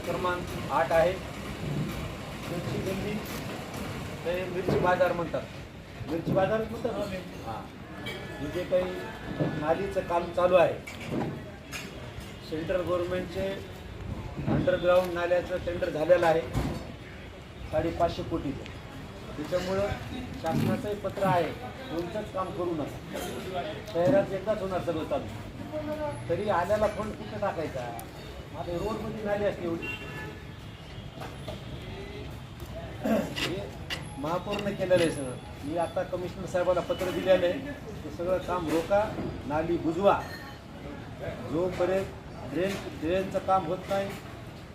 क्रमांक 8 आहे. मिरची गल्ली ते मिरची बाजार म्हणतात. मिरची बाजारच म्हणतात ना. हां, हे जे काही नालीचं काम चालू आहे, सेंट्रल गव्हर्नमेंटचे अंडरग्राऊंड नाल्याचं टेंडर झालेलं आहे 550 कोटीचं. त्याच्यामुळं शासनाचंही पत्र आहे, कोणतंच काम करू नका, शहरात एकदाच होणार सगळं चालू. तरी आल्याला फंड कुठं टाकायचा? आता रोडमध्ये नाली असते एवढी. हे महापौरनं केलेलं आहे सगळं. मी आता कमिशनर साहेबाला पत्र दिलेलं आहे, ते सगळं काम रोका, नाली बुजवा. जोपर्यंत ड्रेनचं काम होत नाही,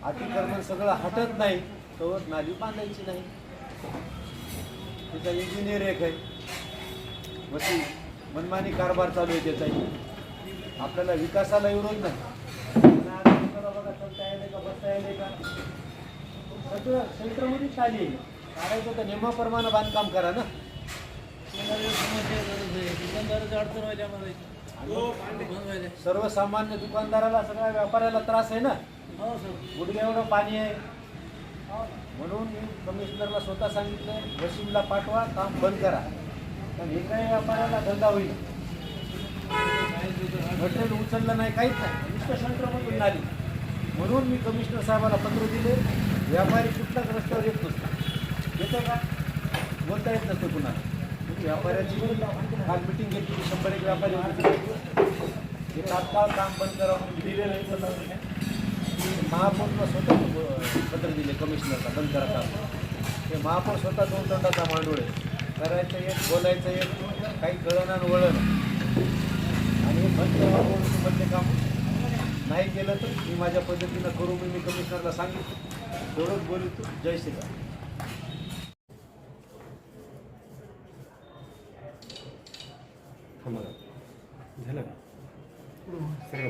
अतिक्रमण सगळं हटत नाही, तोवर नाली बांधायची नाही. त्याचा इंजिनियर एक आहे, वसी मनमानी कारभार चालू आहे त्याचाही. आपल्याला विकासाला विरोध नाही. बघा चलता येईल का, बसता येईल का, सगळं सेंटरमध्येच चालू आहे. काढायचं तर नियमाप्रमाणे बांधकाम करा ना. सर्वसामान्य दुकानदाराला, सगळ्या व्यापाऱ्याला त्रास आहे ना. गुडघ्या एवढं पाणी आहे. म्हणून मी कमिशनरला स्वतः सांगितलं, वशिमला पाठवा, काम बंद करा. पण हे काही व्यापाऱ्याला धंदा होईल. मटेरियल उचललं नाही, काहीच नाही, नुसतं सेंटरमधून नाली. म्हणून मी कमिशनर साहेबाला पत्र दिले. व्यापारी कुठलाच रस्त्यावर येत नसतो. येतं का? बोलता येत नसतं कुणाला. व्यापाऱ्याची काल मिटिंग घेतली, 101 व्यापारी हे तात्काळ काम बंद करा म्हणून दिलेलं आहे. महापौरला स्वतः पत्र दिले कमिशनरला, बंद करा काम. ते महापौर स्वतः 2 दंडाचा मांडोळ आहे. करायचं एक, बोलायचं एक, काही कळणं वळण. आणि हे बंद करा म्हणून मधले काम नाही केलं तर मी माझ्या पद्धतीनं करू. मी कमिशनरला सांगितलं, तेवढंच बोलतो. जय श्रीराम. झालं का सगळं?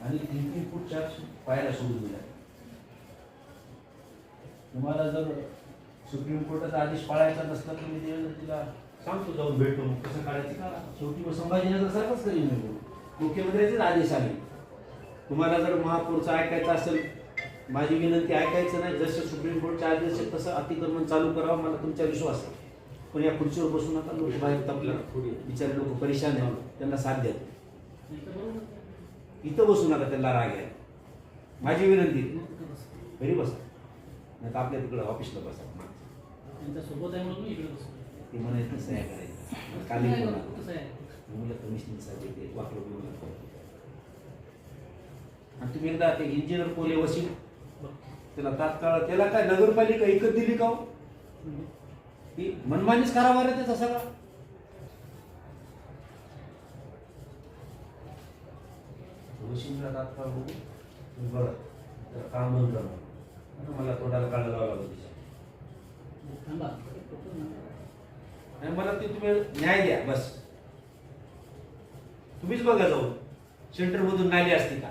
आणि 3 फूटच्या पायऱ्या सोडून दिल्या. तुम्हाला जर सुप्रीम कोर्टाचा आदेश पाळायचा नसला तर मी तिला सांगतो, जाऊन भेटतो, कसं काढायचं का. शेवटी संभाजीनगर सारखंच करीन मी. मुख्यमंत्र्याचेच आदेश आले. तुम्हाला जर महापौरचं ऐकायचं असेल, माझी विनंती ऐकायचं नाही. जसं सुप्रीम कोर्टचे आदेश आहे तसं अतिक्रमण चालू करावं, मला तुमचा विश्वास आहे. पण या खुर्चीवर बसू नका. लोक बाहेर तपलं, बिचारे लोक परेशान आहेत, त्यांना साथ द्या. इथं बसू नका, त्यांना राग आहे. माझी विनंती, घरी बसा, नाही तर आपल्या तिकडं ऑफिसला बसा. ते म्हणायचं सह्या करायचं. काली मुलं कमिशनर साहेब येते, वाकलं. आणि तुम्ही एकदा ते इंजिनियर कोले वशील, त्याला तात्काळ, त्याला काय नगरपालिका एकच दिली का? ती मनमानीच करावा रे त्याचा सगळा. वशीलला तात्काळ बघू बरं, तर काम बंद करा. मला तोंडाला काढायला लागलं तिच्या. मला ते तुम्ही न्याय द्या बस. तुम्हीच बघा जाऊन सेंटरमधून नाली असते का.